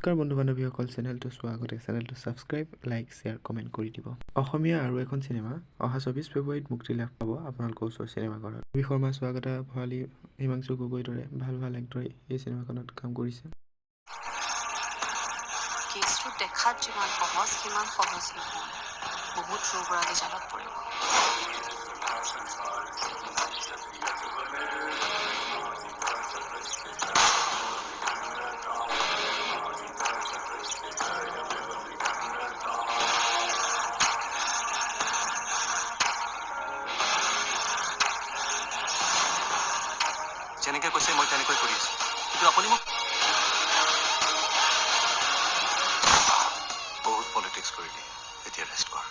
নমস্কাৰ বন্ধু বান্ধৱীসকল, চেনেলটো চোৱাৰ আগতে চেনেলটো ছাবস্ক্ৰাইব, লাইক, শ্বেয়াৰ, কমেণ্ট কৰি দিব। অসমীয়া আৰু এখন চিনেমা অহা 24 ফেব্ৰুৱাৰীত মুক্তি লাভ পাব আপোনালোকৰ ওচৰ চিনেমাঘৰত। ৰবি শৰ্মা, স্বাগতা, ভৰালী, হিমাংশু গগৈৰ দৰে ভাল ভাল এক্টৰে এই চিনেমাখনত কাম কৰিছে। কেছটো দেখাত যিমান সহজ সিমান সহজ নহয়, বহুত চৌগৰাকী জালত পৰিব। যেনেকৈ কৈছে মই তেনেকৈ কৰি আছোঁ, কিন্তু আপুনি মোক বহুত পলিটিক্স কৰিলে, এতিয়া ৰেষ্ট কৰ।